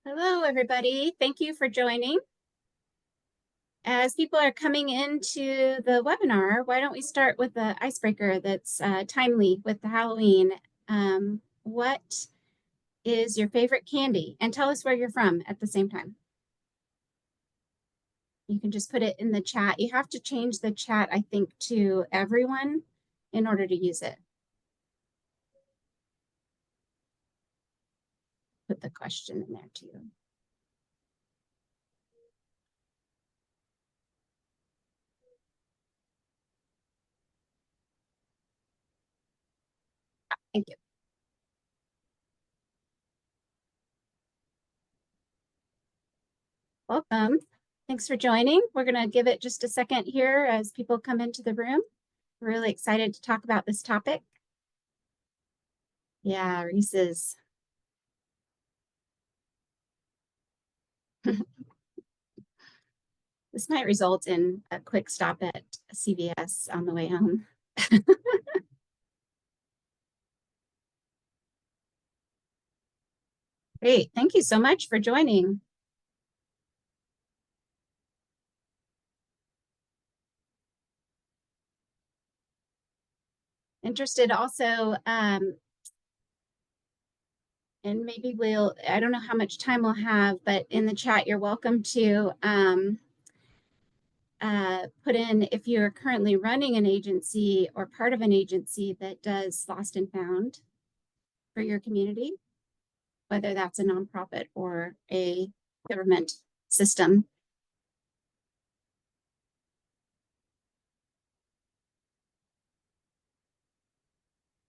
Hello, everybody. Thank you for joining. As people are coming into the webinar, why don't we start with the icebreaker that's timely with the Halloween. What is your favorite candy? And tell us where you're from at the same time. You can just put it in the chat. You have to change the chat, I think, to everyone in order to use it. Put the question in there too. Thank you. Welcome. Thanks for joining. We're going to give it just a second here as people come into the room. We're really excited to talk about this topic. Yeah, Reese's. This might result in a quick stop at CVS on the way home. Great. Thank you so much for joining. Interested also, and maybe I don't know how much time we'll have, but in the chat, you're welcome to put in if you're currently running an agency or part of an agency that does lost and found for your community, whether that's a nonprofit or a government system.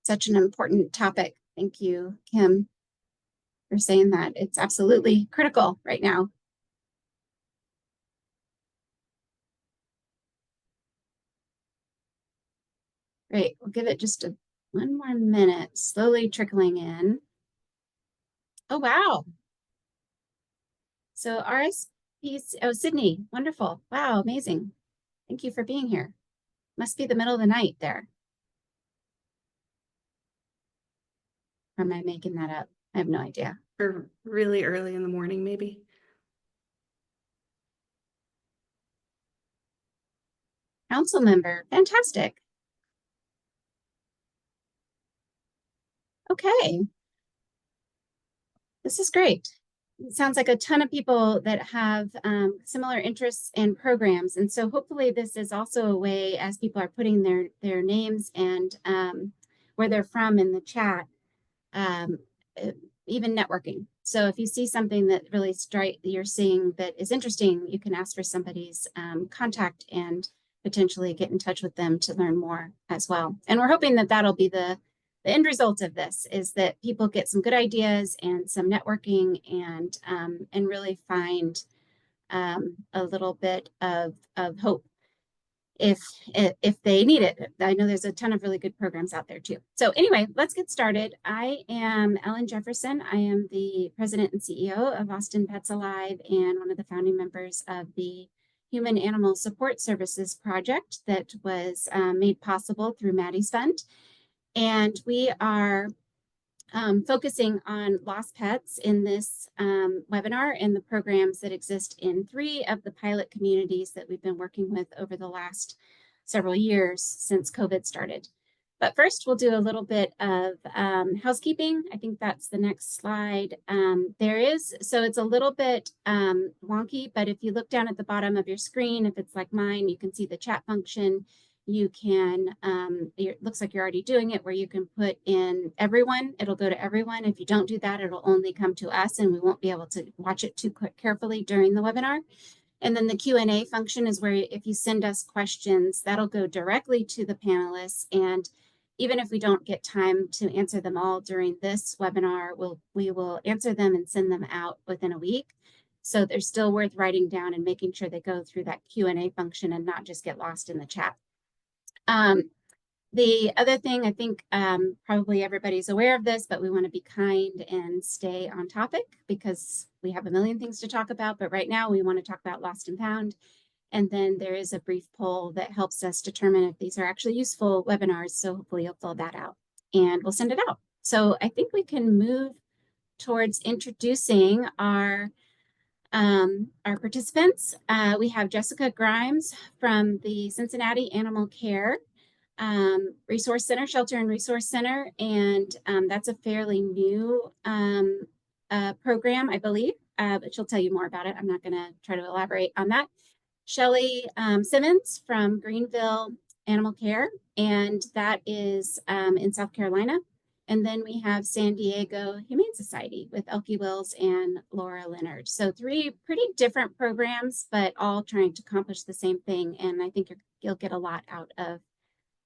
Such an important topic. Thank you, Kim, for saying that. It's absolutely critical right now. Great. We'll give it just one more minute, slowly trickling in. Oh, wow. So RSP, oh, Sydney, wonderful. Wow, amazing. Thank you for being here. Must be the middle of the night there. Or am I making that up? I have no idea. Or really early in the morning, maybe. Council member, fantastic. Okay. This is great. It sounds like a ton of people that have similar interests and programs. And so hopefully this is also a way, as people are putting their names and where they're from in the chat, even networking. So if you see something that really you're seeing that is interesting, you can ask for somebody's contact and potentially get in touch with them to learn more as well. And we're hoping that that'll be the end result of this, is that people get some good ideas and some networking and really find a little bit of hope if they need it. I know there's a ton of really good programs out there too. So anyway, let's get started. I am Ellen Jefferson. I am the president and CEO of Austin Pets Alive and one of the founding members of the Human Animal Support Services project that was made possible through Maddie's Fund. And we are focusing on lost pets in this webinar and the programs that exist in 3 of the pilot communities that we've been working with over the last several years since COVID started. But first, we'll do a little bit of housekeeping. I think that's the next slide. So it's a little bit wonky, but if you look down at the bottom of your screen, if it's like mine, you can see the chat function. You can, it looks like you're already doing it, where you can put in everyone. It'll go to everyone. If you don't do that, it'll only come to us and we won't be able to watch it too carefully during the webinar. And then the Q&A function is where if you send us questions, that'll go directly to the panelists. And even if we don't get time to answer them all during this webinar, we will answer them and send them out within a week. So they're still worth writing down and making sure they go through that Q&A function and not just get lost in the chat. The other thing, I think probably everybody's aware of this, but we want to be kind and stay on topic because we have a million things to talk about. But right now we want to talk about lost and found. And then there is a brief poll that helps us determine if these are actually useful webinars. So hopefully you'll fill that out and we'll send it out. So I think we can move towards introducing our participants. We have Jessica Grimes from the Cincinnati Animal CARE Resource Center, Shelter and Resource Center, and that's a fairly new program, I believe, but she'll tell you more about it. I'm not going to try to elaborate on that. Shelley Simmons from Greenville Animal Care, and that is in South Carolina. And then we have San Diego Humane Society with Elke Wills and Laura Leonard. So 3 pretty different programs, but all trying to accomplish the same thing. And I think you'll get a lot out of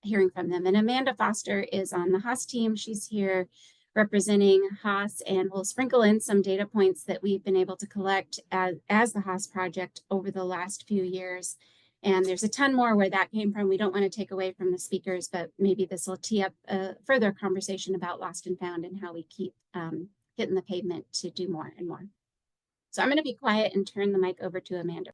hearing from them. And Amanda Foster is on the Haas team. She's here representing Haas, and we'll sprinkle in some data points that we've been able to collect as the Haas project over the last few years. And there's a ton more where that came from. We don't want to take away from the speakers, but maybe this will tee up a further conversation about lost and found and how we keep hitting the pavement to do more and more. So I'm going to be quiet and turn the mic over to Amanda.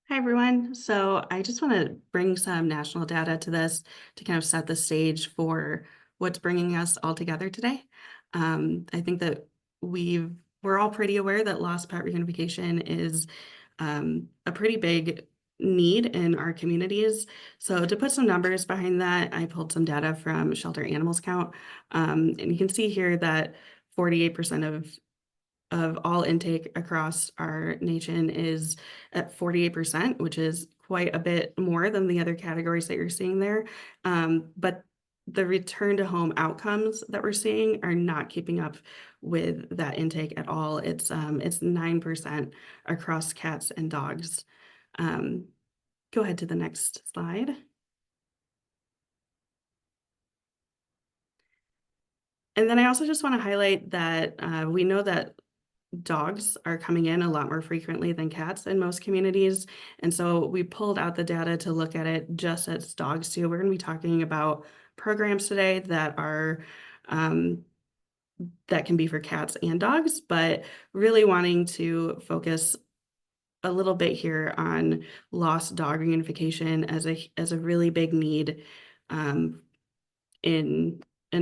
Hi, everyone. So I just want to bring some national data to this to kind of set the stage for what's bringing us all together today. I think that we're all pretty aware that lost pet reunification is a pretty big need in our communities. So to put some numbers behind that, I pulled some data from Shelter Animals Count, and you can see here that 48% of all intake across our nation is at 48%, which is quite a bit more than the other categories that you're seeing there. But the return to home outcomes that we're seeing are not keeping up with that intake at all. It's 9% across cats and dogs. Go ahead to the next slide. And then I also just want to highlight that we know that dogs are coming in a lot more frequently than cats in most communities. And so we pulled out the data to look at it just as dogs too. We're going to be talking about programs today that are that can be for cats and dogs, but really wanting to focus a little bit here on lost dog reunification as a really big need in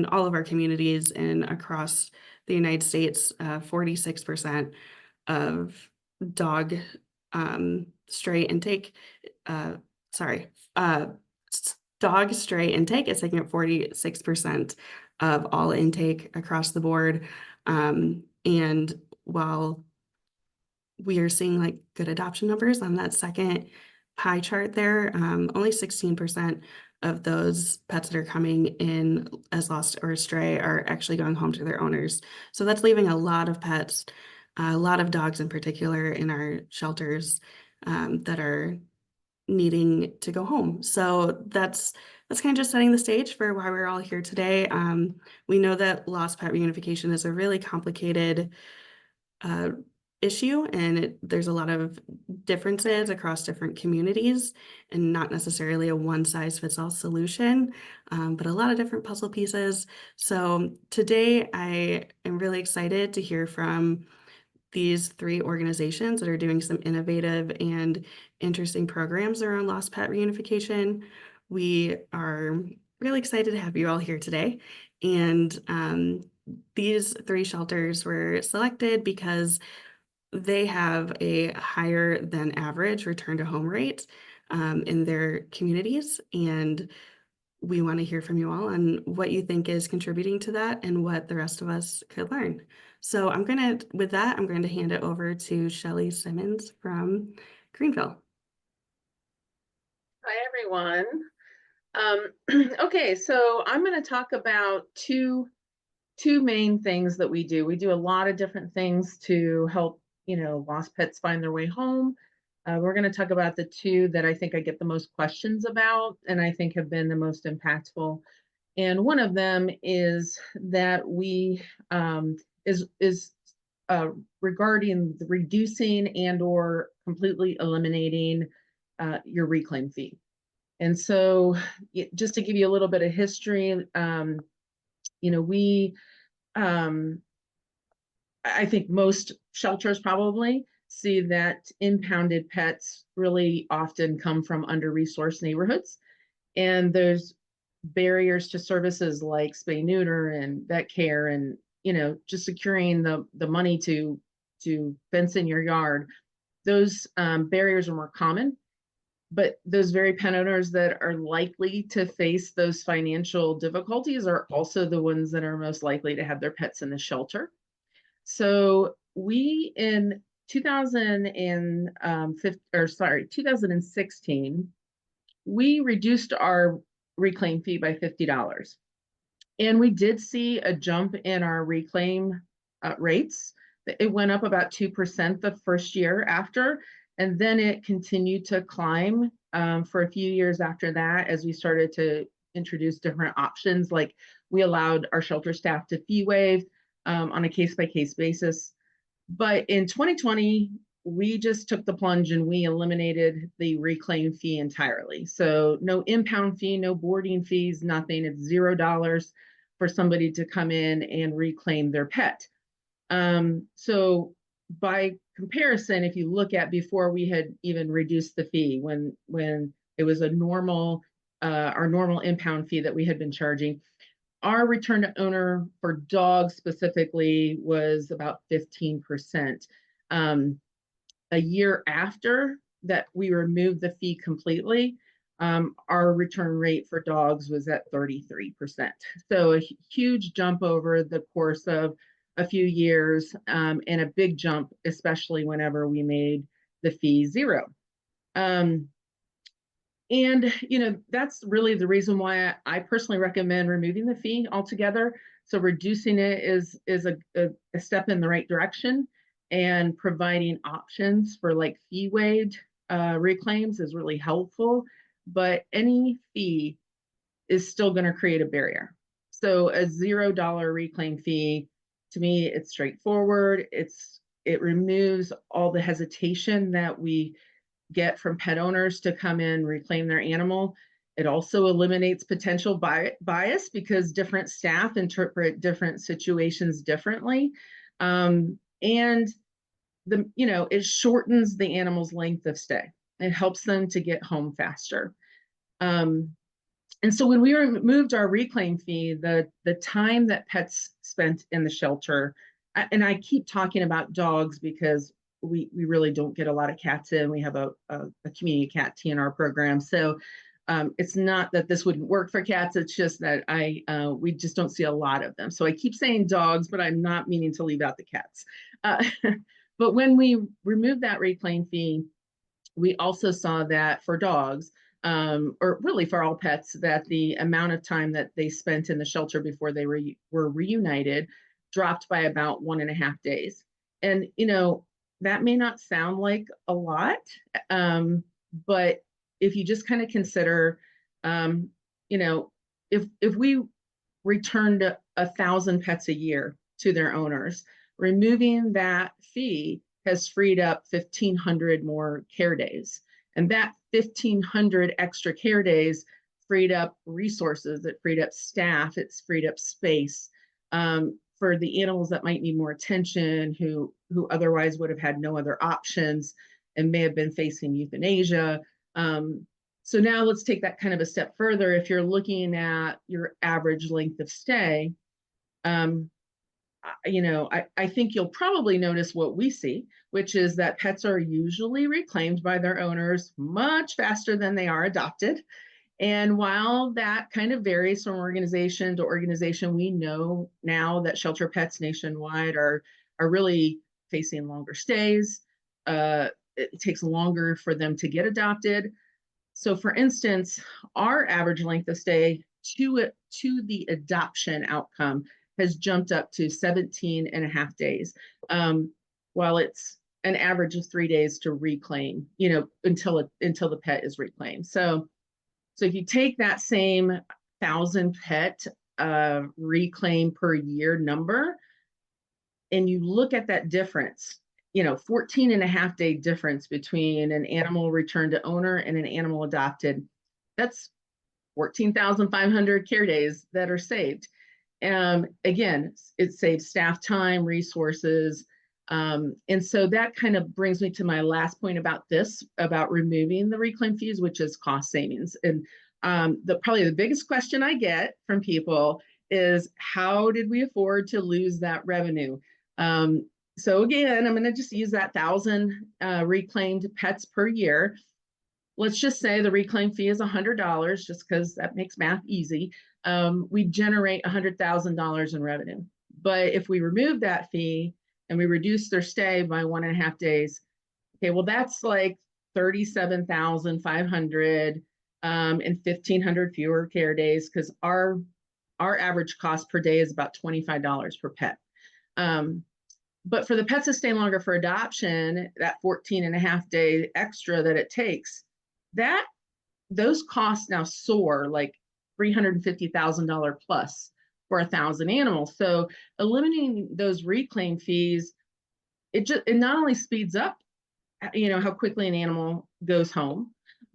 all of our communities and across the United States. 46% of dog stray intake, dog stray intake is taking up 46% of all intake across the board. And while we are seeing like good adoption numbers on that second pie chart there, only 16% of those pets that are coming in as lost or stray are actually going home to their owners. So that's leaving a lot of pets, a lot of dogs in particular in our shelters that are needing to go home. So that's kind of just setting the stage for why we're all here today. We know that lost pet reunification is a really complicated issue, and there's a lot of differences across different communities and not necessarily a one-size-fits-all solution, but a lot of different puzzle pieces. So today I am really excited to hear from these 3 organizations that are doing some innovative and interesting programs around lost pet reunification. We are really excited to have you all here today. And these 3 shelters were selected because they have a higher than average return to home rate in their communities. And we want to hear from you all on what you think is contributing to that and what the rest of us could learn. So with that, I'm going to hand it over to Shelley Simmons from Greenville. Hi, everyone. Okay, so I'm going to talk about two main things that we do. We do a lot of different things to help, lost pets find their way home. We're going to talk about the 2 that I think I get the most questions about and I think have been the most impactful. And one of them is that we is regarding the reducing and or completely eliminating your reclaim fee. And so just to give you a little bit of history, we I think most shelters probably see that impounded pets really often come from under-resourced neighborhoods. And there's barriers to services like spay neuter and vet care and just securing the money to fence in your yard, those barriers are more common. But those very pet owners that are likely to face those financial difficulties are also the ones that are most likely to have their pets in the shelter. So we in 2016, we reduced our reclaim fee by $50. And we did see a jump in our reclaim rates. It went up about 2% the first year after, and then it continued to climb for a few years after that as we started to introduce different options. Like we allowed our shelter staff to fee waive on a case-by-case basis. But in 2020, we just took the plunge and we eliminated the reclaim fee entirely. So no impound fee, no boarding fees, nothing. It's $0 for somebody to come in and reclaim their pet. So by comparison, if you look at before we had even reduced the fee, when it was a normal, our normal impound fee that we had been charging, our return to owner for dogs specifically was about 15%. A year after that we removed the fee completely, our return rate for dogs was at 33%. So a huge jump over the course of a few years, and a big jump, especially whenever we made the fee $0. And that's really the reason why I personally recommend removing the fee altogether. So reducing it is a step in the right direction, and providing options for like fee waived reclaims is really helpful. But any fee is still going to create a barrier. So a $0 reclaim fee, to me, it's straightforward. It removes all the hesitation that we get from pet owners to come in, reclaim their animal. It also eliminates potential bias because different staff interpret different situations differently. And it shortens the animal's length of stay. It helps them to get home faster. And so when we removed our reclaim fee, the time that pets spent in the shelter, and I keep talking about dogs because we really don't get a lot of cats in. We have a community cat TNR program. So it's not that this wouldn't work for cats. It's just that we just don't see a lot of them. So I keep saying dogs, but I'm not meaning to leave out the cats. But when we removed that reclaim fee, we also saw that for dogs, or really for all pets, that the amount of time that they spent in the shelter before they were reunited dropped by about 1.5 days. And, that may not sound like a lot, but if you just kind of consider, if we returned 1,000 pets a year to their owners, removing that fee has freed up 1,500 more care days. And that 1,500 extra care days freed up resources, it freed up staff, it's freed up space for the animals that might need more attention, who otherwise would have had no other options and may have been facing euthanasia. So now let's take that kind of a step further. If you're looking at your average length of stay, I think you'll probably notice what we see, which is that pets are usually reclaimed by their owners much faster than they are adopted. And while that kind of varies from organization to organization, we know now that shelter pets nationwide are really facing longer stays. It takes longer for them to get adopted. So for instance, our average length of stay to the adoption outcome has jumped up to 17.5 days, while it's an average of 3 days to reclaim, until the pet is reclaimed. So if you take that same 1,000 pet reclaim per year number, and you look at that difference, 14.5 day difference between an animal returned to owner and an animal adopted, that's 14,500 care days that are saved. Again, it saves staff time, resources. And so that kind of brings me to my last point about removing the reclaim fees, which is cost savings. And probably the biggest question I get from people is how did we afford to lose that revenue? So again, I'm going to just use that 1,000 reclaimed pets per year. Let's just say the reclaim fee is $100, just because that makes math easy. We generate $100,000 in revenue. But if we remove that fee and we reduce their stay by 1.5 days, okay, well, that's like 37,500 and 1,500 fewer care days, because our average cost per day is about $25 per pet. But for the pets that stay longer for adoption, that 14.5 day extra that it takes, those costs now soar like $350,000 plus for 1,000 animals. So eliminating those reclaim fees, it not only speeds up, how quickly an animal goes home,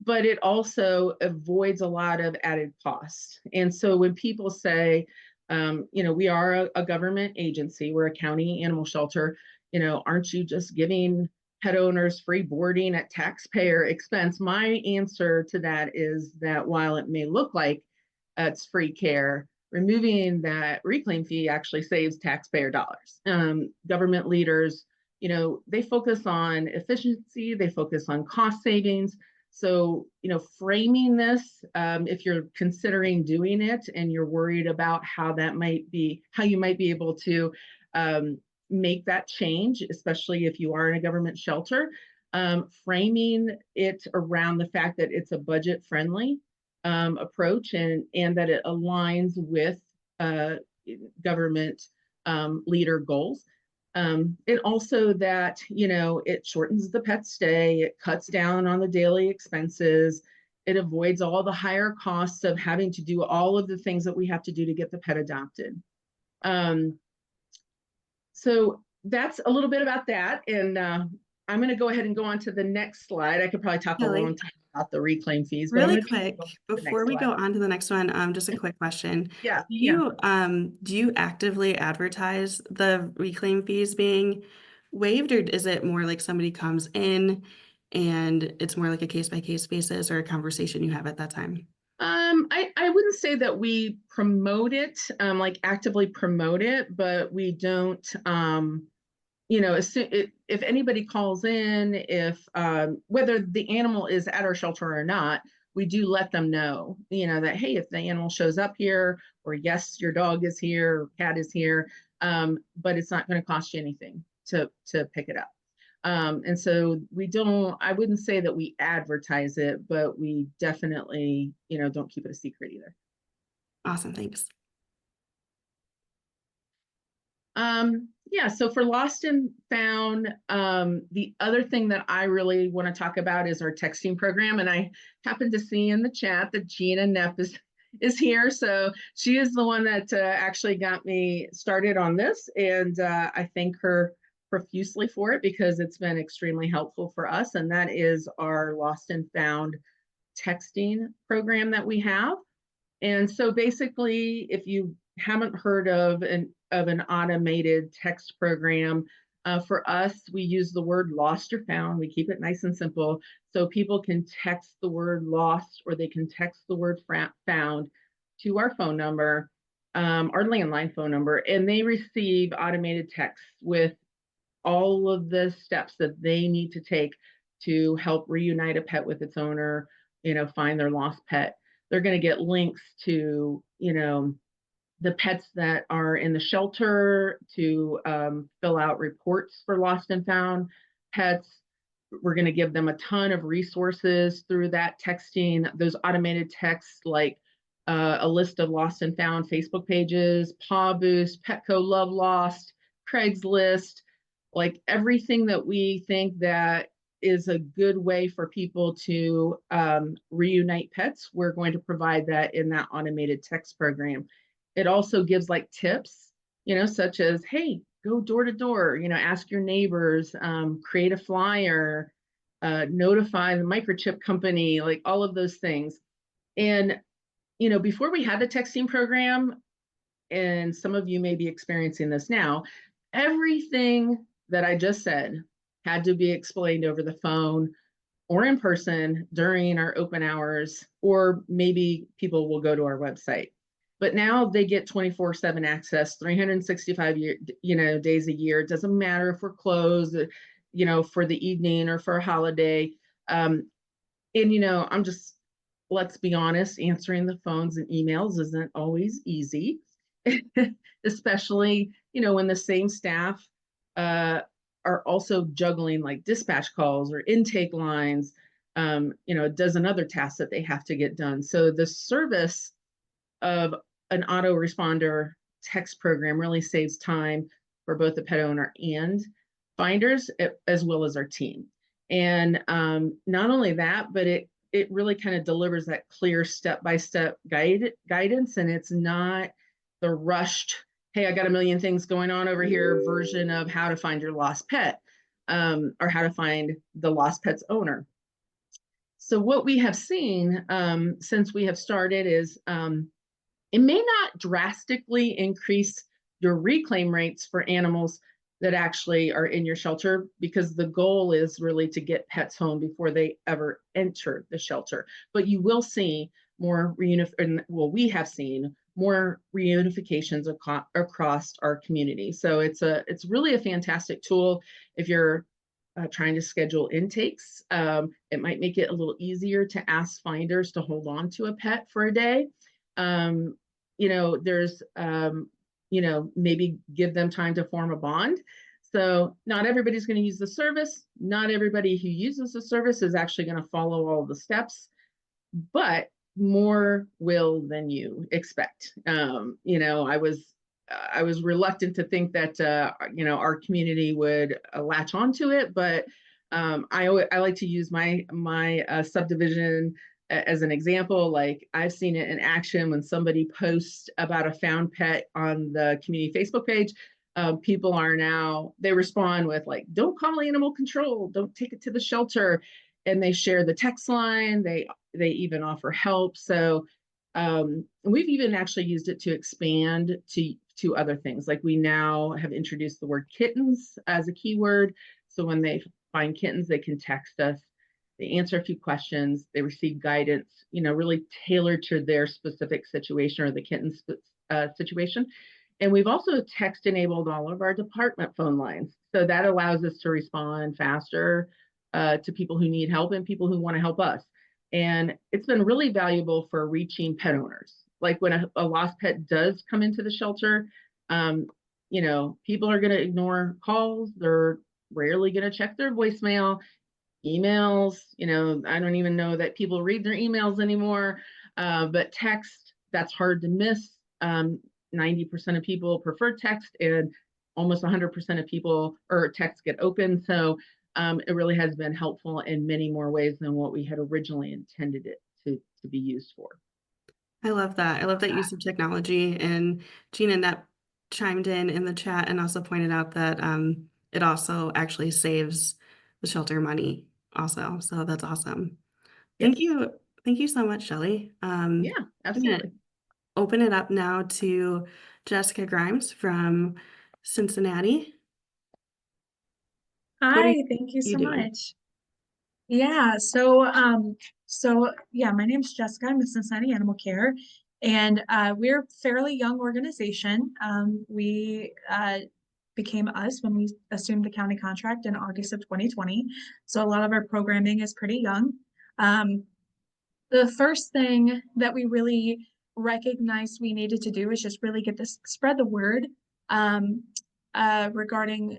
but it also avoids a lot of added costs. And so when people say, we are a government agency, we're a county animal shelter, aren't you just giving pet owners free boarding at taxpayer expense? My answer to that is that while it may look like it's free care, removing that reclaim fee actually saves taxpayer dollars. Government leaders, they focus on efficiency, they focus on cost savings. So, framing this, if you're considering doing it and you're worried about how you might be able to make that change, especially if you are in a government shelter, framing it around the fact that it's a budget friendly approach and that it aligns with government leader goals. It also that, it shortens the pet stay, it cuts down on the daily expenses, it avoids all the higher costs of having to do all of the things that we have to do to get the pet adopted. So that's a little bit about that. And I'm going to go ahead and go on to the next slide. I could probably talk a long time about the reclaim fees. Really quick, before we go on to the next one, just a quick question. Yeah. Do you actively advertise the reclaim fees being waived, or is it more like somebody comes in and it's more like a case-by-case basis or a conversation you have at that time? I wouldn't say that we promote it, like actively promote it, but we don't, if anybody calls in, whether the animal is at our shelter or not, we do let them know, that, hey, if the animal shows up here, or yes, your dog is here, or cat is here, but it's not going to cost you anything to pick it up. And so I wouldn't say that we advertise it, but we definitely, don't keep it a secret either. Awesome. Thanks. Yeah, so for lost and found, the other thing that I really want to talk about is our texting program. And I happen to see in the chat that Gina Nepp is here. So she is the one that actually got me started on this. And I thank her profusely for it, because it's been extremely helpful for us. And that is our lost and found texting program that we have. And so basically, if you haven't heard of an automated text program, for us, we use the word lost or found. We keep it nice and simple, so people can text the word lost, or they can text the word found to our phone number, our landline phone number, and they receive automated texts with all of the steps that they need to take to help reunite a pet with its owner, find their lost pet. They're going to get links to, the pets that are in the shelter, to fill out reports for lost and found pets. We're going to give them a ton of resources through that texting, those automated texts, like a list of lost and found Facebook pages, Paw Boost, Petco Love Lost, Craigslist, like everything that we think that is a good way for people to reunite pets. We're going to provide that in that automated text program. It also gives like tips, such as, hey, go door to door, ask your neighbors, create a flyer, notify the microchip company, like all of those things. And, before we had the texting program, and some of you may be experiencing this now, everything that I just said had to be explained over the phone or in person during our open hours, or maybe people will go to our website. but now they get 24/7 access, 365 days a year. It doesn't matter if we're closed, for the evening or for a holiday. And I'm just, let's be honest, answering the phones and emails isn't always easy, especially, when the same staff are also juggling like dispatch calls or intake lines, a dozen other tasks that they have to get done. So the service of an autoresponder text program really saves time for both the pet owner and finders, as well as our team. And not only that, but it really kind of delivers that clear step-by-step guidance, and it's not the rushed, hey, I got a million things going on over here version of how to find your lost pet, or how to find the lost pet's owner. So what we have seen since we have started is it may not drastically increase your reclaim rates for animals that actually are in your shelter, because the goal is really to get pets home before they ever enter the shelter. But you will see more we have seen more reunifications across our community. So it's really a fantastic tool if you're trying to schedule intakes. It might make it a little easier to ask finders to hold on to a pet for a day. There's maybe give them time to form a bond. So not everybody's going to use the service. Not everybody who uses the service is actually going to follow all the steps, but more will than you expect. I was reluctant to think that our community would latch onto it, but I like to use my subdivision as an example. Like, I've seen it in action when somebody posts about a found pet on the community Facebook page. People they respond with like, don't call animal control, don't take it to the shelter. And they share the text line. They even offer help. So we've even actually used it to expand to other things. Like, we now have introduced the word kittens as a keyword. So when they find kittens, they can text us. They answer a few questions. They receive guidance, really tailored to their specific situation or the kitten's situation. And we've also text enabled all of our department phone lines. So that allows us to respond faster to people who need help and people who want to help us. And it's been really valuable for reaching pet owners. Like, when a lost pet does come into the shelter, people are going to ignore calls. They're rarely going to check their voicemail, emails. I don't even know that people read their emails anymore. But text, that's hard to miss. 90% of people prefer text, and almost 100% of people or texts get open. So it really has been helpful in many more ways than what we had originally intended it to be used for. I love that. I love that use of technology. And Gina and Nep chimed in the chat and also pointed out that it also actually saves the shelter money also. So that's awesome. Yes. Thank you so much, Shelley. Yeah, absolutely. Open it up now to Jessica Grimes from Cincinnati. Hi, thank you so much. Yeah, so my name's Jessica. I'm with Cincinnati Animal Care, and we're a fairly young organization. We became us when we assumed the county contract in August of 2020. So a lot of our programming is pretty young. The first thing that we really recognized we needed to do is just really spread the word regarding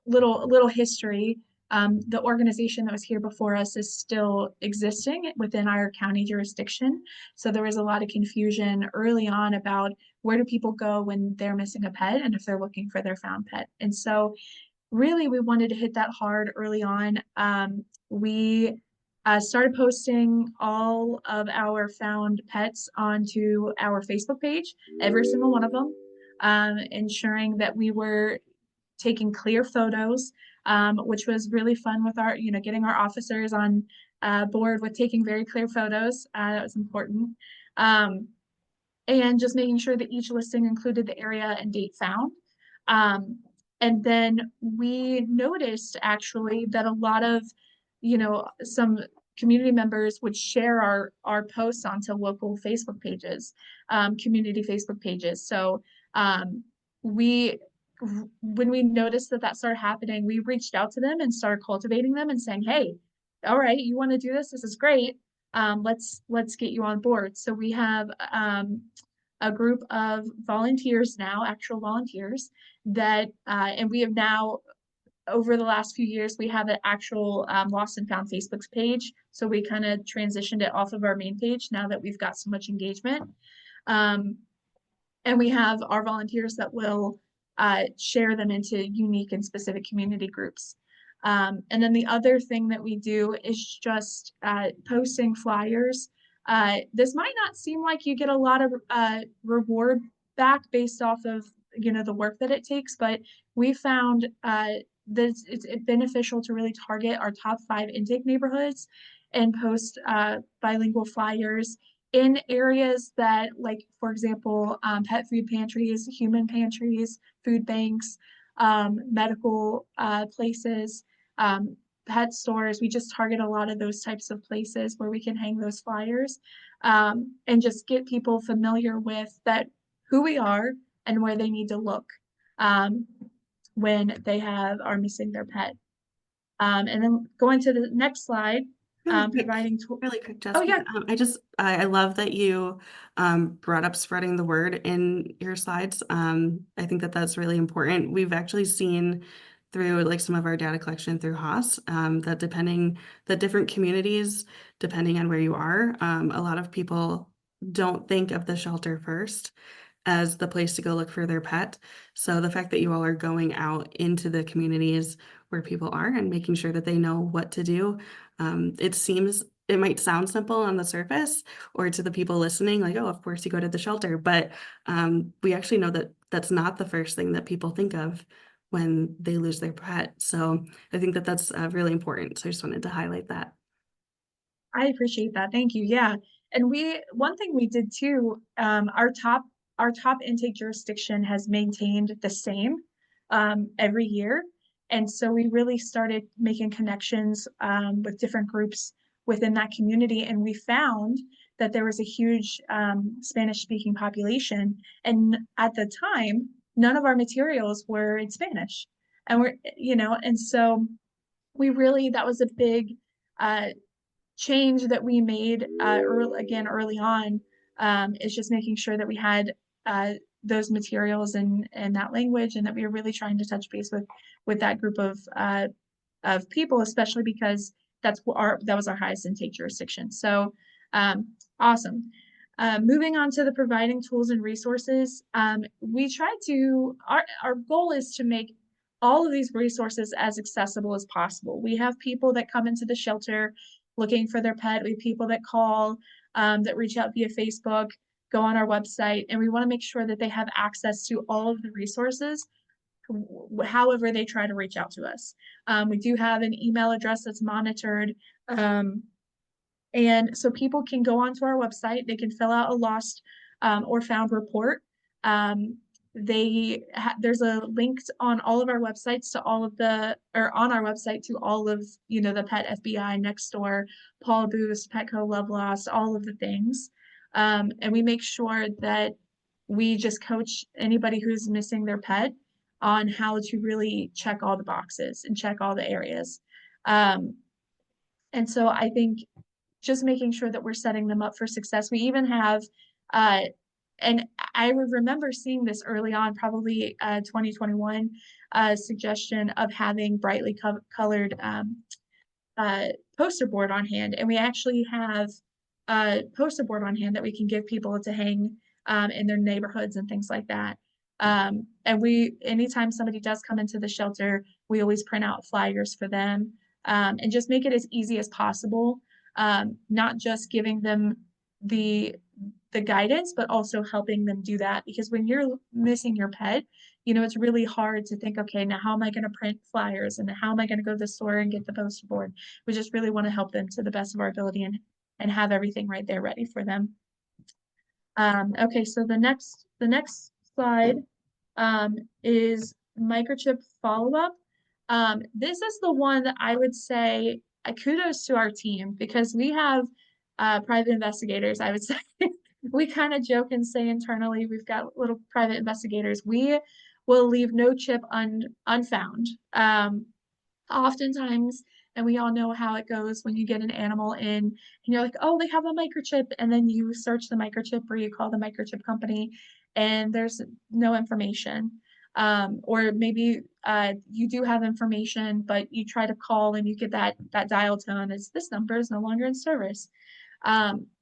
little history. The organization that was here before us is still existing within our county jurisdiction. So there was a lot of confusion early on about where do people go when they're missing a pet and if they're looking for their found pet. And so really we wanted to hit that hard early on. We started posting all of our found pets onto our Facebook page, every single one of them, ensuring that we were taking clear photos, which was really fun with our, getting our officers on board with taking very clear photos. That was important. And just making sure that each listing included the area and date found. And then we noticed actually that a lot of, some community members would share our posts onto local Facebook pages, community Facebook pages. So when we noticed that started happening, we reached out to them and started cultivating them and saying, hey, all right, you want to do this? This is great. Let's get you on board. So we have a group of volunteers now, actual volunteers that, and we have now, over the last few years, we have an actual Lost and Found Facebook page. So we kind of transitioned it off of our main page now that we've got so much engagement. And we have our volunteers that will share them into unique and specific community groups. And then the other thing that we do is just posting flyers. This might not seem like you get a lot of reward back based off of, you know, the work that it takes, but we found that it's beneficial to really target our top 5 intake neighborhoods and post bilingual flyers in areas that, like, for example, pet food pantries, human pantries, food banks, medical places, pet stores. We just target a lot of those types of places where we can hang those flyers and just get people familiar with that, who we are and where they need to look when they are missing their pet. And then going to the next slide, providing tools. Really quick, Jessica. yeah. I love that you brought up spreading the word in your slides. I think that that's really important. We've actually seen through like some of our data collection through Haas that different communities, depending on where you are, a lot of people don't think of the shelter first as the place to go look for their pet. So the fact that you all are going out into the communities where people are and making sure that they know what to do. It might sound simple on the surface or to the people listening, like, oh, of course you go to the shelter, but we actually know that that's not the first thing that people think of when they lose their pet. So I think that that's really important. So I just wanted to highlight that. I appreciate that. Thank you. Yeah. And one thing we did too, our top intake jurisdiction has maintained the same every year. And so we really started making connections with different groups within that community. And we found that there was a huge Spanish speaking population. And at the time, none of our materials were in Spanish. And and so that was a big change that we made early on, is just making sure that we had those materials in that language, and that we were really trying to touch base with that group of people, especially because that was our highest intake jurisdiction. So awesome. Moving on to the providing tools and resources, our goal is to make all of these resources as accessible as possible. We have people that come into the shelter looking for their pet. We have people that call, that reach out via Facebook, go on our website, and we want to make sure that they have access to all of the resources, however they try to reach out to us. We do have an email address that's monitored, and so people can go onto our website. They can fill out a lost or found report. There's a link on all of our websites to on our website to all of, the Pet FBI, Nextdoor, Paul Boost, Petco, Love Lost, all of the things. And we make sure that we just coach anybody who's missing their pet on how to really check all the boxes and check all the areas. And so I think just making sure that we're setting them up for success. We even have, and I remember seeing this early on, probably 2021, suggestion of having brightly colored poster board on hand. And we actually have a poster board on hand that we can give people to hang in their neighborhoods and things like that. And anytime somebody does come into the shelter, we always print out flyers for them, and just make it as easy as possible. Not just giving them the guidance, but also helping them do that. Because when you're missing your pet, it's really hard to think, okay, now how am I going to print flyers, and how am I going to go to the store and get the poster board? We just really want to help them to the best of our ability and have everything right there ready for them. Okay, so the next slide is microchip follow-up. This is the one that I would say kudos to our team, because we have private investigators, I would say. We kind of joke and say internally, we've got little private investigators. We will leave no chip unfound. Oftentimes, and we all know how it goes when you get an animal in and you're like, oh, they have a microchip, and then you search the microchip or you call the microchip company and there's no information. Or maybe you do have information, but you try to call and you get that dial tone, it's this number is no longer in service.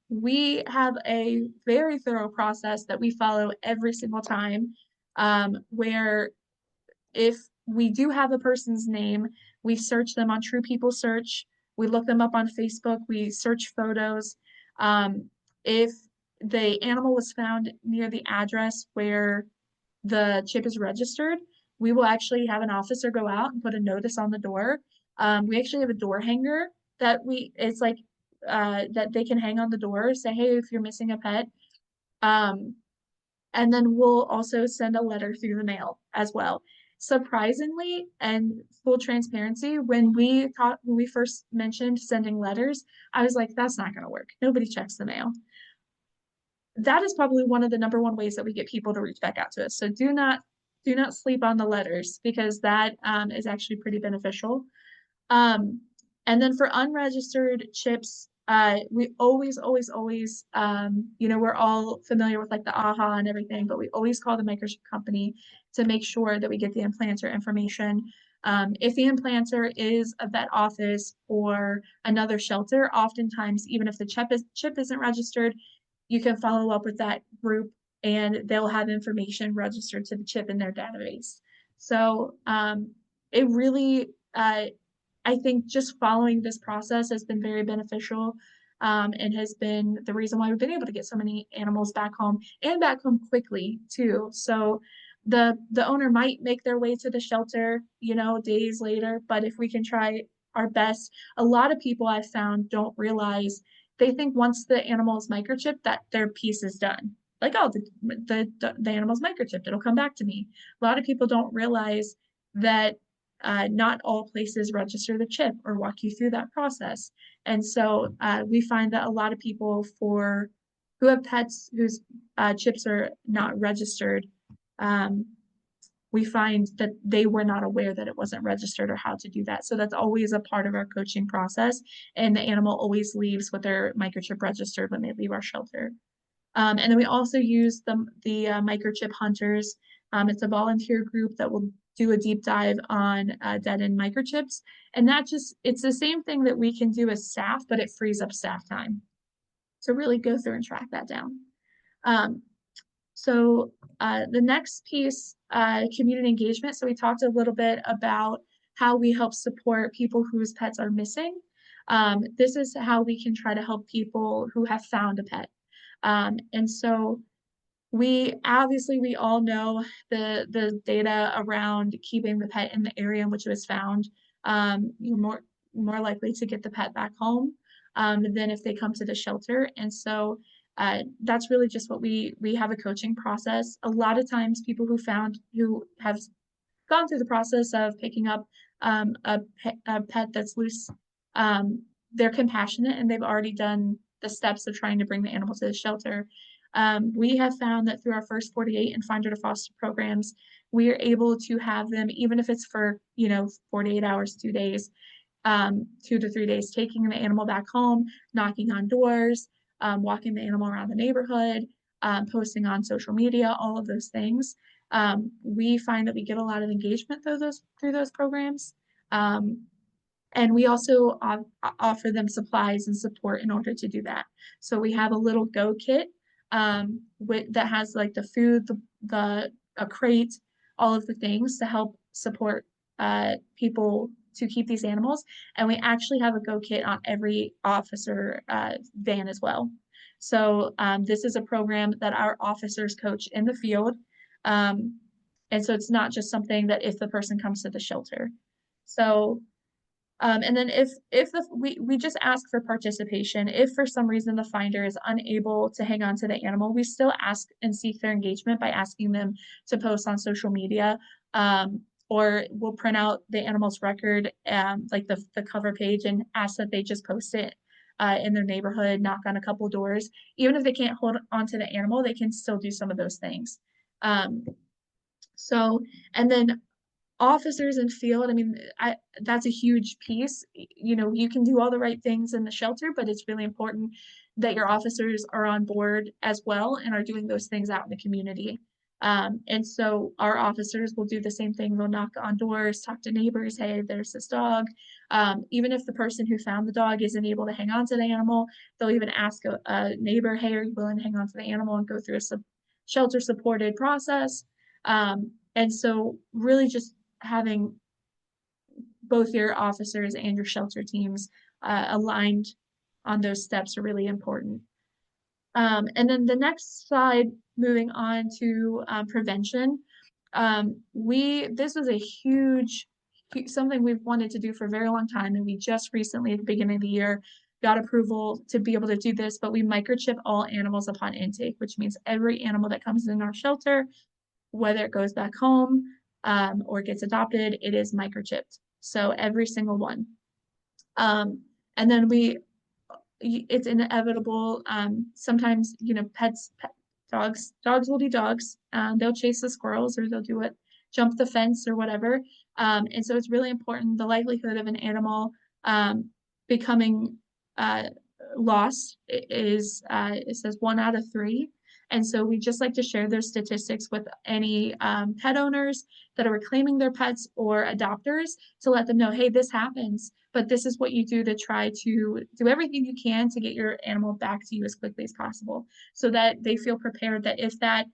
We have a very thorough process that we follow every single time, where if we do have a person's name, we search them on True People Search, we look them up on Facebook, we search photos. If the animal was found near the address where the chip is registered, we will actually have an officer go out and put a notice on the door. We actually have a door hanger that it's like that they can hang on the door, say, hey, if you're missing a pet. And then we'll also send a letter through the mail as well. Surprisingly, and full transparency, when we first mentioned sending letters, I was like, that's not going to work. Nobody checks the mail. That is probably one of the number one ways that we get people to reach back out to us. So do not sleep on the letters, because that is actually pretty beneficial. And then for unregistered chips, we always, we're all familiar with like the AHA and everything, but we always call the microchip company to make sure that we get the implanter information. If the implanter is a vet office or another shelter, oftentimes, even if the chip isn't registered, you can follow up with that group and they'll have information registered to the chip in their database. So it really, I think just following this process has been very beneficial, and has been the reason why we've been able to get so many animals back home quickly too. So the owner might make their way to the shelter, days later, but if we can try our best, a lot of people I've found don't realize, they think once the animal is microchipped that their piece is done. Like, oh, the animal's microchipped, it'll come back to me. A lot of people don't realize that not all places register the chip or walk you through that process. And so we find that a lot of people who have pets whose chips are not registered, we find that they were not aware that it wasn't registered or how to do that. So that's always a part of our coaching process. And the animal always leaves with their microchip registered when they leave our shelter. And then we also use the microchip hunters. It's a volunteer group that will do a deep dive on dead end microchips. And it's the same thing that we can do as staff, but it frees up staff time to really go through and track that down. So the next piece, community engagement. So we talked a little bit about how we help support people whose pets are missing. This is how we can try to help people who have found a pet. And so we all know the data around keeping the pet in the area in which it was found. You're more likely to get the pet back home than if they come to the shelter. And so that's really just what we have a coaching process. A lot of times people who have gone through the process of picking up a pet that's loose, they're compassionate and they've already done the steps of trying to bring the animal to the shelter. We have found that through our first 48 and Finder to Foster programs, we are able to have them, even if it's for 48 hours, 2 days, 2 to 3 days, taking the animal back home, knocking on doors, walking the animal around the neighborhood, posting on social media, all of those things. We find that we get a lot of engagement through those programs. And we also offer them supplies and support in order to do that. So we have a little go kit that has like the food, a crate, all of the things to help support people to keep these animals. And we actually have a go kit on every officer van as well. So this is a program that our officers coach in the field. And so it's not just something that if the person comes to the shelter. So and then we just ask for participation. If for some reason the finder is unable to hang on to the animal, we still ask and seek their engagement by asking them to post on social media. or we'll print out the animal's record, like the cover page, and ask that they just post it in their neighborhood, knock on a couple doors. Even if they can't hold onto the animal, they can still do some of those things. So, and then officers in field, I mean, that's a huge piece. You know, you can do all the right things in the shelter, but it's really important that your officers are on board as well and are doing those things out in the community. And so our officers will do the same thing. They'll knock on doors, talk to neighbors, hey, there's this dog. Even if the person who found the dog isn't able to hang on to the animal, they'll even ask a neighbor, hey, are you willing to hang on to the animal, and go through a shelter supported process. And so really just having both your officers and your shelter teams aligned on those steps are really important. And then the next slide, moving on to prevention. This was a huge, something we've wanted to do for a very long time, and we just recently at the beginning of the year got approval to be able to do this, but we microchip all animals upon intake, which means every animal that comes in our shelter, whether it goes back home or gets adopted, it is microchipped. So every single one. And then it's inevitable. Sometimes, you know, dogs will do dogs. They'll chase the squirrels, or they'll do it, jump the fence or whatever. And so it's really important. The likelihood of an animal becoming lost is, it says 1 out of 3. And so we just like to share those statistics with any pet owners that are reclaiming their pets or adopters, to let them know, hey, this happens, but this is what you do to try to do everything you can to get your animal back to you as quickly as possible, so that they feel prepared that if that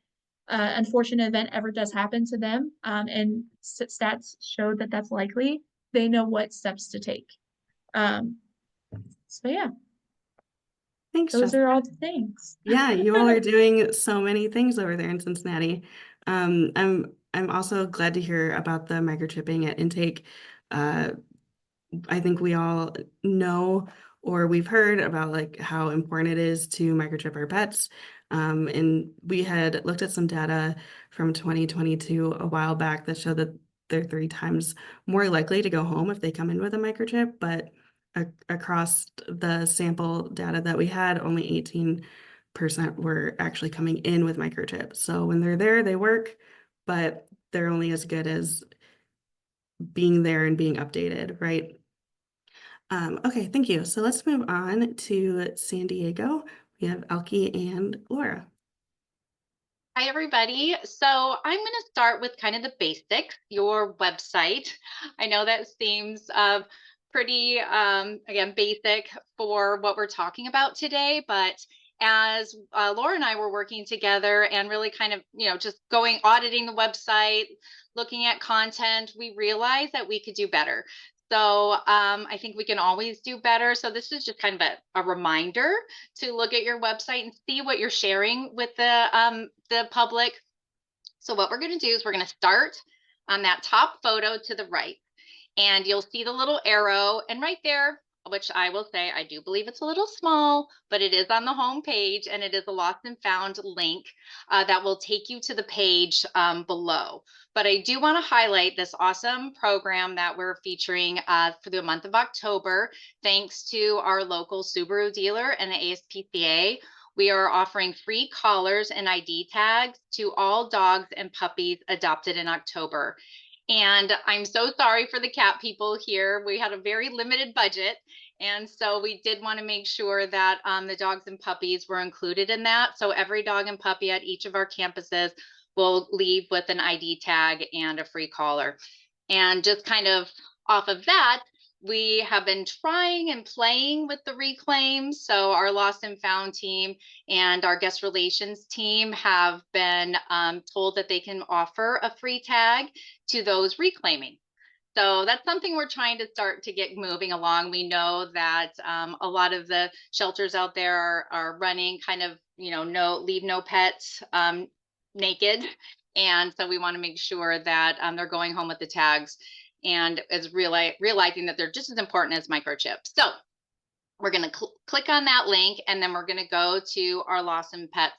unfortunate event ever does happen to them, and stats show that that's likely, they know what steps to take. So yeah. Thanks, Those Jessica. are all the things. Yeah, you all are doing so many things over there in Cincinnati. I'm also glad to hear about the microchipping at intake. I think we all know, or we've heard about, like, how important it is to microchip our pets. And we had looked at some data from 2022 a while back that showed that they're 3 times more likely to go home if they come in with a microchip, but across the sample data that we had, only 18% were actually coming in with microchips. So when they're there, they work, but they're only as good as being there and being updated, right? Okay, thank you. So let's move on to San Diego. We have Elke and Laura. Hi, everybody. So I'm going to start with kind of the basics, your website. I know that seems pretty, again, basic for what we're talking about today, but as Laura and I were working together and really kind of, you know, just auditing the website, looking at content, we realized that we could do better. So I think we can always do better. So this is just kind of a reminder to look at your website and see what you're sharing with the public. So what we're going to do is we're going to start on that top photo to the right, and you'll see the little arrow, and right there, which I will say, I do believe it's a little small, but it is on the home page, and it is a lost and found link that will take you to the page below. But I do want to highlight this awesome program that we're featuring for the month of October. Thanks to our local Subaru dealer and the ASPCA, we are offering free collars and ID tags to all dogs and puppies adopted in October. And I'm so sorry for the cat people here. We had a very limited budget. And so we did want to make sure that the dogs and puppies were included in that. So every dog and puppy at each of our campuses will leave with an ID tag and a free collar. And just kind of off of that, we have been trying and playing with the reclaims. So our lost and found team and our guest relations team have been told that they can offer a free tag to those reclaiming. So that's something we're trying to start to get moving along. We know that a lot of the shelters out there are running kind of, you know, leave no pets naked. And so we want to make sure that they're going home with the tags, and is realizing that they're just as important as microchips. So we're going to click on that link, and then we're going to go to our Lost and Pets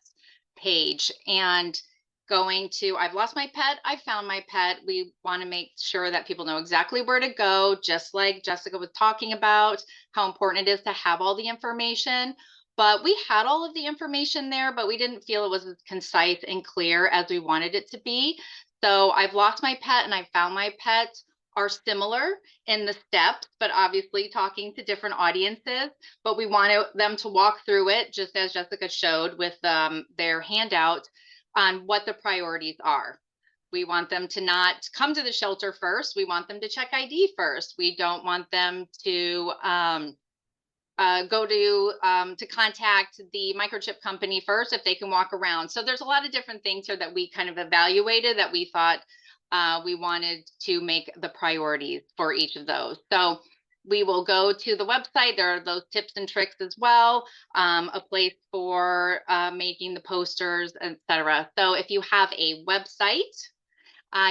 page. And going to, I've lost my pet, I found my pet. We want to make sure that people know exactly where to go, just like Jessica was talking about, how important it is to have all the information. But we had all of the information there, but we didn't feel it was as concise and clear as we wanted it to be. So I've lost my pet and I found my pet are similar in the steps, but obviously talking to different audiences. But we want them to walk through it, just as Jessica showed with their handout, on what the priorities are. We want them to not come to the shelter first. We want them to check ID first. We don't want them to go to contact the microchip company first if they can walk around. So there's a lot of different things here that we kind of evaluated that we thought we wanted to make the priorities for each of those. So we will go to the website. There are those tips and tricks as well, a place for making the posters, etc. So if you have a website,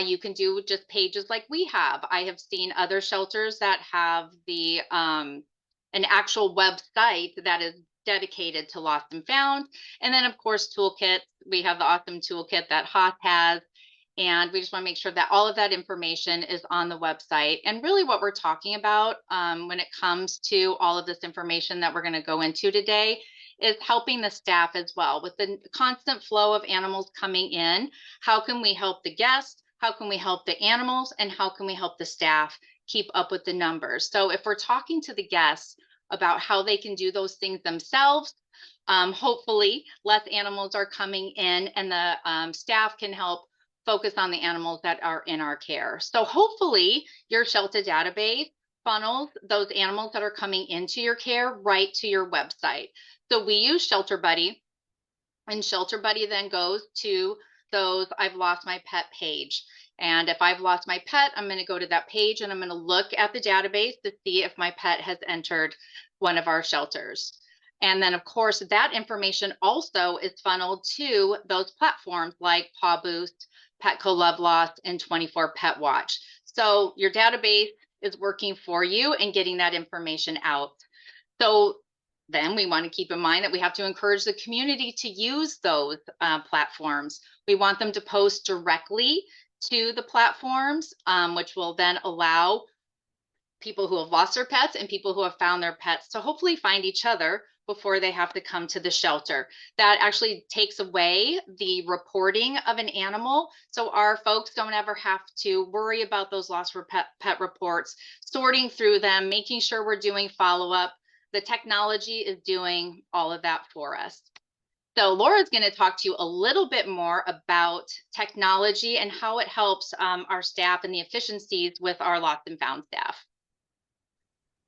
you can do just pages like we have. I have seen other shelters that have the an actual website that is dedicated to lost and found. And then of course, toolkits. We have the awesome toolkit that Haas has. And we just want to make sure that all of that information is on the website. And really what we're talking about when it comes to all of this information that we're going to go into today is helping the staff as well. With the constant flow of animals coming in, how can we help the guests? How can we help the animals? And how can we help the staff keep up with the numbers? So if we're talking to the guests about how they can do those things themselves, hopefully less animals are coming in and the staff can help focus on the animals that are in our care. So hopefully your shelter database funnels those animals that are coming into your care right to your website. So we use Shelter Buddy, and Shelter Buddy then goes to those I've lost my pet page. And if I've lost my pet, I'm going to go to that page and I'm going to look at the database to see if my pet has entered one of our shelters. And then of course, that information also is funneled to those platforms like Paw Boost, Petco Love Lost, and 24 Pet Watch. So your database is working for you and getting that information out. So then we want to keep in mind that we have to encourage the community to use those platforms. We want them to post directly to the platforms, which will then allow people who have lost their pets and people who have found their pets to hopefully find each other before they have to come to the shelter. That actually takes away the reporting of an animal. So our folks don't ever have to worry about those lost pet reports, sorting through them, making sure we're doing follow-up. The technology is doing all of that for us. So Laura's going to talk to you a little bit more about technology and how it helps our staff and the efficiencies with our lost and found staff.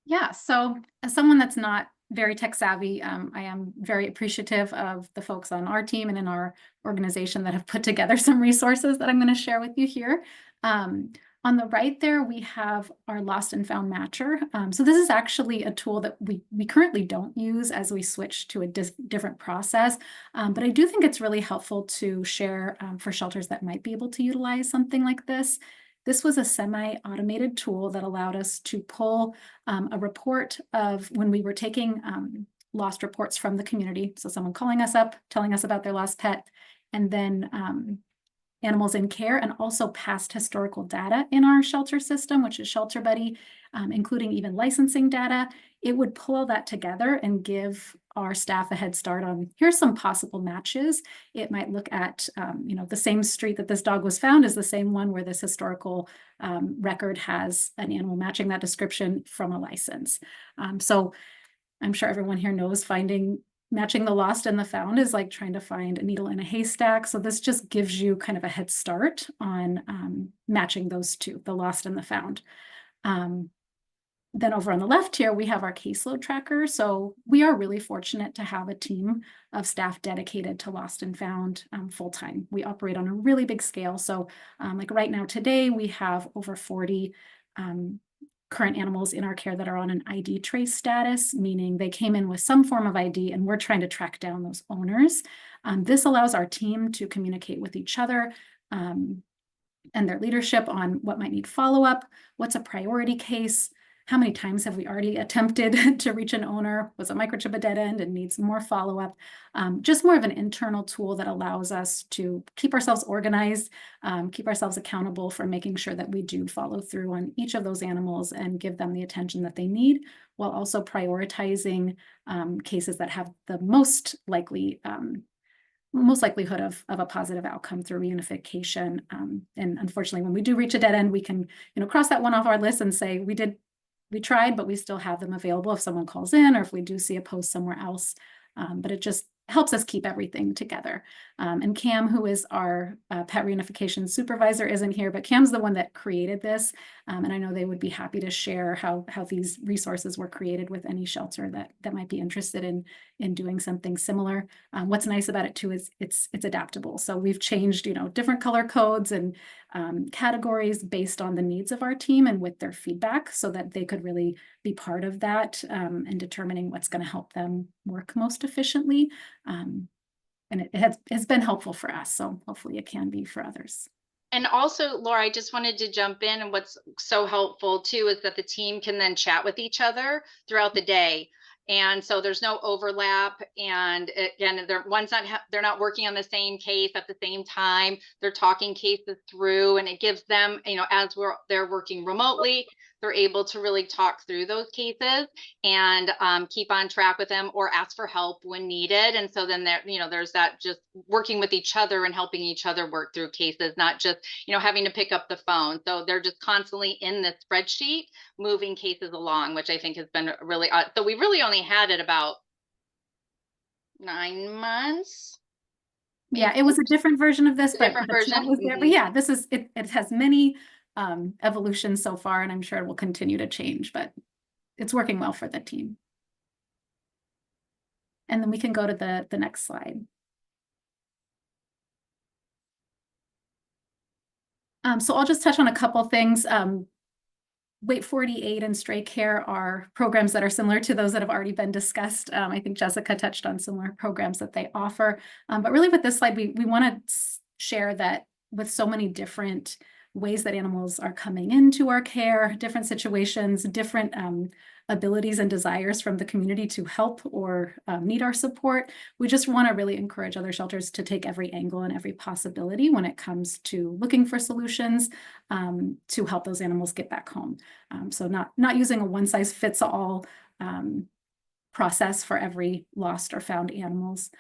Yeah, so as someone that's not very tech savvy, I am very appreciative of the folks on our team and in our organization that have put together some resources that I'm going to share with you here. On the right there, we have our lost and found matcher. So this is actually a tool that we currently don't use as we switch to a different process. But I do think it's really helpful to share for shelters that might be able to utilize something like this. This was a semi-automated tool that allowed us to pull a report of when we were taking lost reports from the community. So someone calling us up, telling us about their lost pet, and then animals in care, and also past historical data in our shelter system, which is Shelter Buddy, including even licensing data. It would pull all that together and give our staff a head start on, here's some possible matches. It might look at, the same street that this dog was found is the same one where this historical record has an animal matching that description from a license. So I'm sure everyone here knows matching the lost and the found is like trying to find a needle in a haystack. So this just gives you kind of a head start on matching those two, the lost and the found. Then over on the left here, we have our caseload tracker. So we are really fortunate to have a team of staff dedicated to lost and found full-time. We operate on a really big scale. So like right now today, we have over 40 current animals in our care that are on an ID trace status, meaning they came in with some form of ID and we're trying to track down those owners. This allows our team to communicate with each other and their leadership on what might need follow-up, what's a priority case, How many times have we already attempted to reach an owner? Was a microchip a dead end and needs more follow-up? Just more of an internal tool that allows us to keep ourselves organized, keep ourselves accountable for making sure that we do follow through on each of those animals and give them the attention that they need, while also prioritizing cases that have the most likelihood of a positive outcome through reunification. And unfortunately, when we do reach a dead end, we can, cross that one off our list and say, we tried, but we still have them available if someone calls in or if we do see a post somewhere else. But it just helps us keep everything together. And Cam, who is our pet reunification supervisor, isn't here, but Cam's the one that created this. And I know they would be happy to share how these resources were created with any shelter that might be interested in doing something similar. What's nice about it too is it's adaptable. So we've changed, different color codes and categories based on the needs of our team and with their feedback, so that they could really be part of that and determining what's going to help them work most efficiently. And it has been helpful for us, so hopefully it can be for others. And also, Laura, I just wanted to jump in, and what's so helpful too is that the team can then chat with each other throughout the day. And so there's no overlap. And again, they're not working on the same case at the same time. They're talking cases through, and it gives them, as they're working remotely, they're able to really talk through those cases and keep on track with them or ask for help when needed. And so then there's that just working with each other and helping each other work through cases, not just, having to pick up the phone. So they're just constantly in this spreadsheet, moving cases along, which I think has been really, so we really only had it about 9 months. Yeah, it was a different version of this, but Different the chat version. was there. But yeah, this is it has many evolutions so far, and I'm sure it will continue to change, but it's working well for the team. And then we can go to the next slide. So I'll just touch on a couple things. Wait 48 and Stray Care are programs that are similar to those that have already been discussed. I think Jessica touched on similar programs that they offer. But really with this slide, we want to share that with so many different ways that animals are coming into our care, different situations, different abilities and desires from the community to help or need our support. We just want to really encourage other shelters to take every angle and every possibility when it comes to looking for solutions to help those animals get back home. So not using a one-size-fits-all process for every lost or found animals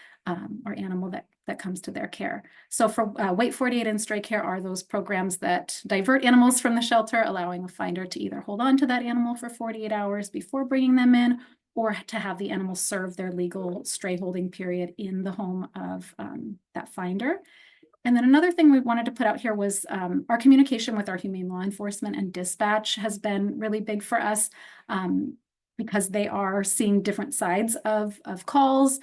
or animal that comes to their care. So for Wait 48 and Stray Care are those programs that divert animals from the shelter, allowing a finder to either hold on to that animal for 48 hours before bringing them in, or to have the animal serve their legal stray holding period in the home of that finder. And then another thing we wanted to put out here was our communication with our humane law enforcement and dispatch has been really big for us. Because they are seeing different sides of calls.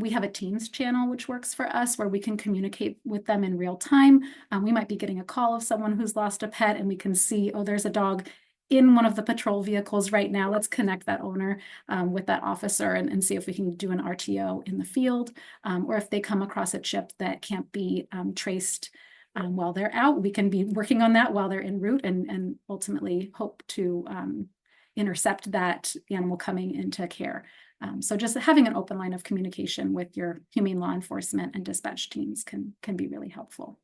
We have a Teams channel, which works for us, where we can communicate with them in real time. We might be getting a call of someone who's lost a pet, and we can see, oh, there's a dog in one of the patrol vehicles right now. Let's connect that owner with that officer and see if we can do an RTO in the field. Or if they come across a chip that can't be traced while they're out, we can be working on that while they're en route and ultimately hope to intercept that animal coming into care. So just having an open line of communication with your humane law enforcement and dispatch teams can be really helpful.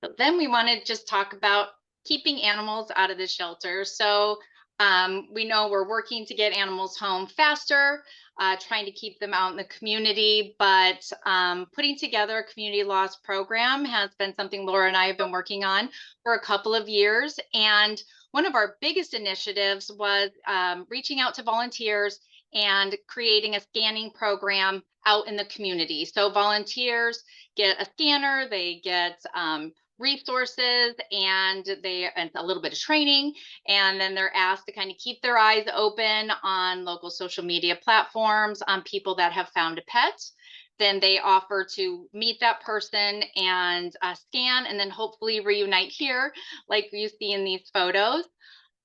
So then we want to just talk about keeping animals out of the shelter. So we know we're working to get animals home faster, trying to keep them out in the community, but putting together a community loss program has been something Laura and I have been working on for a couple of years. And one of our biggest initiatives was reaching out to volunteers and creating a scanning program out in the community. So volunteers get a scanner, they get resources, and a little bit of training, and then they're asked to kind of keep their eyes open on local social media platforms on people that have found a pet. Then they offer to meet that person and scan, and then hopefully reunite here, like you see in these photos.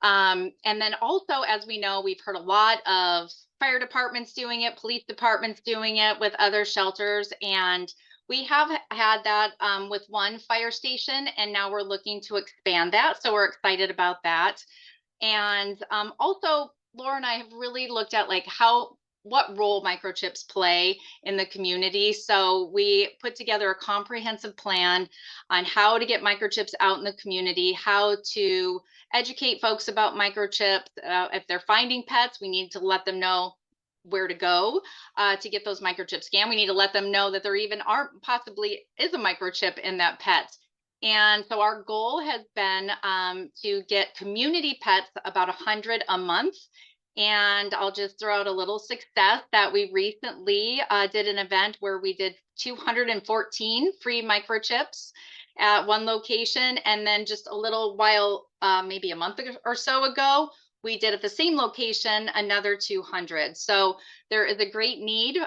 And then also, as we know, we've heard a lot of fire departments doing it, police departments doing it with other shelters, and we have had that with one fire station, and now we're looking to expand that. So we're excited about that. And also, Laura and I have really looked at like what role microchips play in the community. So we put together a comprehensive plan on how to get microchips out in the community, how to educate folks about microchips. If they're finding pets, we need to let them know where to go to get those microchips scanned. We need to let them know that there even possibly is a microchip in that pet. And so our goal has been to get community pets about 100 a month. And I'll just throw out a little success that we recently did an event where we did 214 free microchips at one location. And then just a little while, maybe a month or so ago, we did at the same location another 200. So there is a great need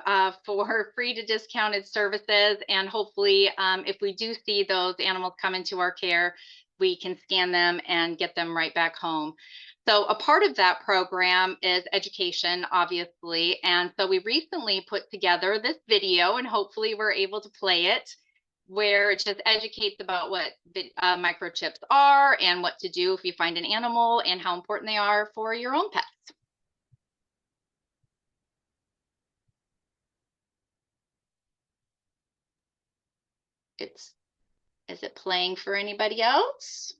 for free to discounted services. And hopefully, if we do see those animals come into our care, we can scan them and get them right back home. So a part of that program is education, obviously. And so we recently put together this video, and hopefully we're able to play it, where it just educates about what microchips are and what to do if you find an animal and how important they are for your own pets. Is it playing for anybody else?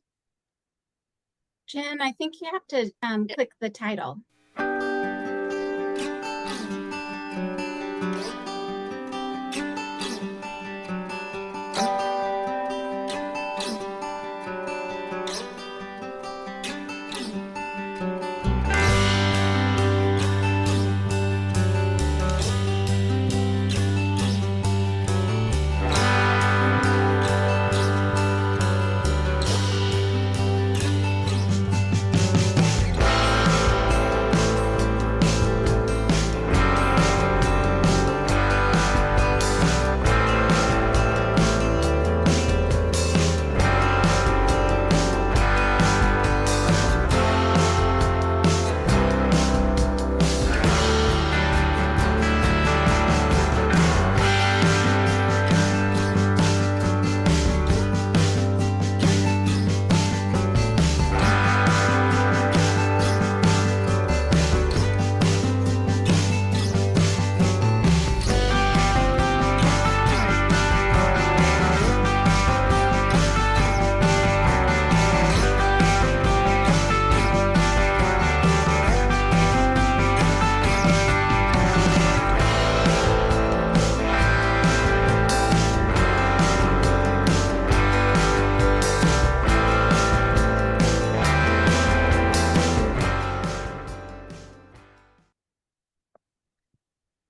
Jen, I think you have to click the title.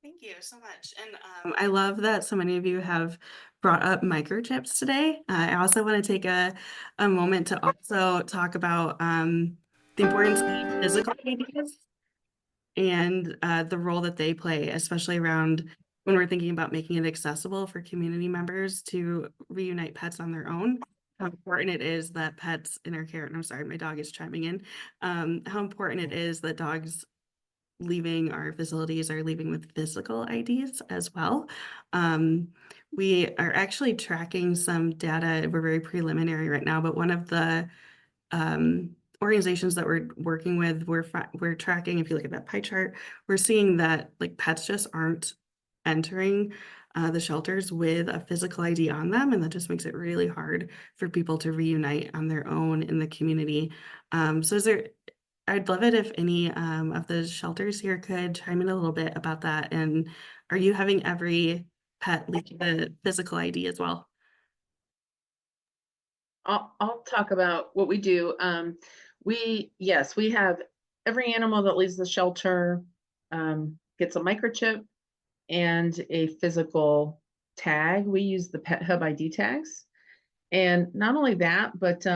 Thank you so much. And I love that so many of you have brought up microchips today. I also want to take a moment to also talk about the importance of physical ideas and the role that they play, especially around when we're thinking about making it accessible for community members to reunite pets on their own. How important it is that pets in our care, and I'm sorry, my dog is chiming in, how important it is that dogs leaving our facilities are leaving with physical IDs as well. We are actually tracking some data. We're very preliminary right now, but one of the organizations that we're working with, we're tracking, if you look at that pie chart, we're seeing that like pets just aren't entering the shelters with a physical ID on them, and that just makes it really hard for people to reunite on their own in the community. So I'd love it if any of the shelters here could chime in a little bit about that. And are you having every pet leave the physical ID as well? I'll talk about what we do. Yes, we have every animal that leaves the shelter gets a microchip and a physical tag. We use the Pet Hub ID tags. And not only that, but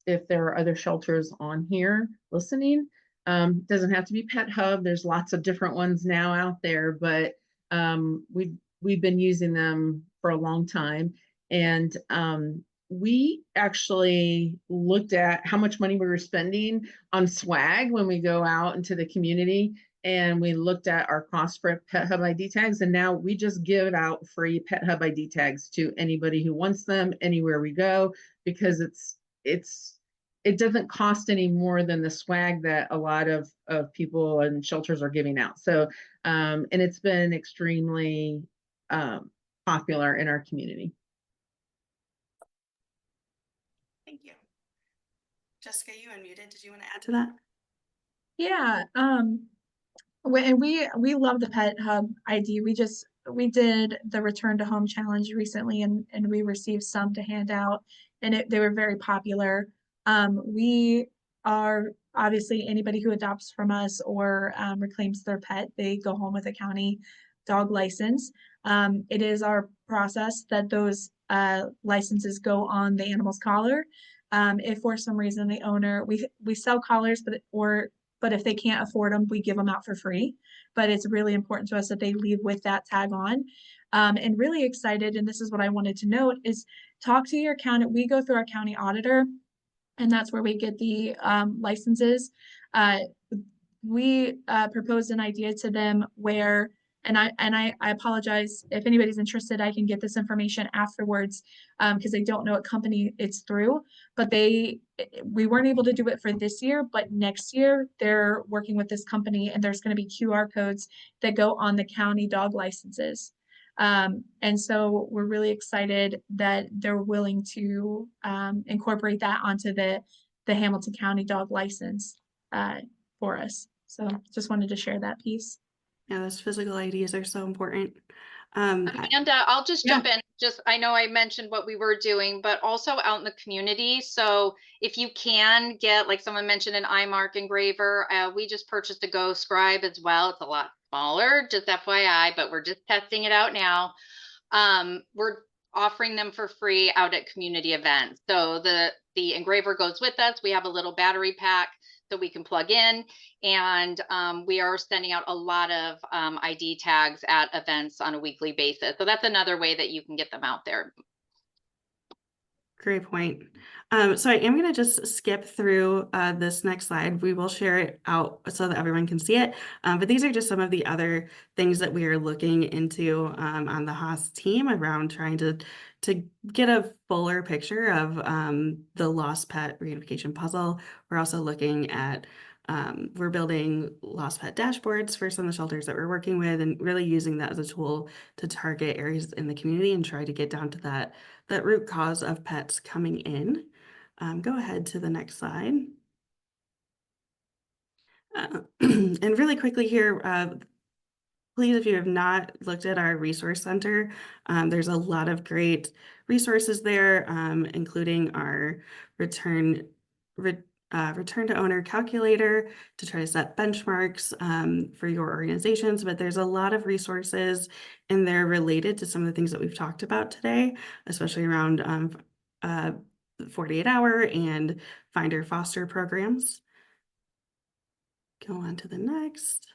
if there are other shelters on here listening, doesn't have to be Pet Hub. There's lots of different ones now out there, but we've been using them for a long time. And we actually looked at how much money we were spending on swag when we go out into the community. And we looked at our cost for Pet Hub ID tags, and now we just give out free Pet Hub ID tags to anybody who wants them anywhere we go, because it's it doesn't cost any more than the swag that a lot of people and shelters are giving out. So, and it's been extremely popular in our community. Thank you. Jessica, you unmuted. Did you want to add to that? Yeah, and we love the Pet Hub ID. We did the Return to Home Challenge recently, and we received some to hand out, and they were very popular. We are obviously anybody who adopts from us or reclaims their pet, they go home with a county dog license. It is our process that those licenses go on the animal's collar. If for some reason the owner, we sell collars, but if they can't afford them, we give them out for free. But it's really important to us that they leave with that tag on. And really excited, and this is what I wanted to note, is talk to your county. We go through our county auditor, and that's where we get the licenses. We proposed an idea to them where, and I apologize if anybody's interested, I can get this information afterwards because I don't know what company it's through, but we weren't able to do it for this year, but next year they're working with this company, and there's going to be QR codes that go on the county dog licenses. And so we're really excited that they're willing to incorporate that onto the Hamilton County dog license for us. So just wanted to share that piece. Yeah, those physical IDs are so important. Amanda, I'll just Yeah. jump in. I know I mentioned what we were doing, but also out in the community. So if you can get, like someone mentioned, an iMark engraver, we just purchased a Go Scribe as well. It's a lot smaller, just FYI, but we're just testing it out now. We're offering them for free out at community events. So the engraver goes with us. We have a little battery pack so we can plug in, and we are sending out a lot of ID tags at events on a weekly basis. So that's another way that you can get them out there. Great point. So I am going to just skip through this next slide. We will share it out so that everyone can see it. But these are just some of the other things that we are looking into on the Haas team around trying to get a fuller picture of the lost pet reunification puzzle. We're also looking at we're building lost pet dashboards for some of the shelters that we're working with, and really using that as a tool to target areas in the community and try to get down to that root cause of pets coming in. Go ahead to the next slide. And really quickly here, please, if you have not looked at our resource center, there's a lot of great resources there, including our return to owner calculator to try to set benchmarks for your organizations. But there's a lot of resources in there related to some of the things that we've talked about today, especially around 48-hour and finder foster programs. Go on to the next.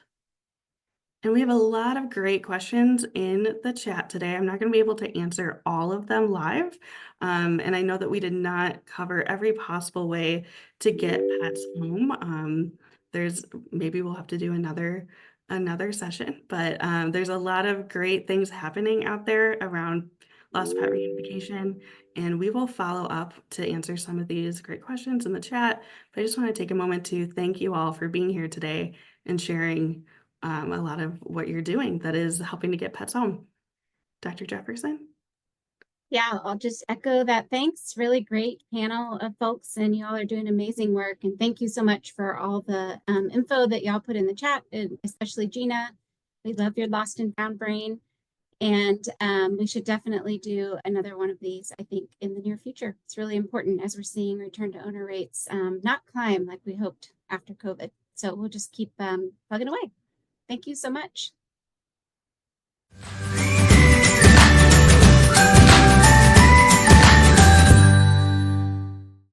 And we have a lot of great questions in the chat today. I'm not going to be able to answer all of them live. And I know that we did not cover every possible way to get pets home. Maybe we'll have to do another session, but there's a lot of great things happening out there around lost pet reunification, and we will follow up to answer some of these great questions in the chat. But I just want to take a moment to thank you all for being here today and sharing a lot of what you're doing that is helping to get pets home. Dr. Jefferson? Yeah, I'll just echo that. Thanks. Really great panel of folks, and y'all are doing amazing work. And thank you so much for all the info that y'all put in the chat, and especially Gina. We love your lost and found brain. And we should definitely do another one of these, I think, in the near future. It's really important as we're seeing return to owner rates not climb like we hoped after COVID. So we'll just keep plugging away. Thank you so much.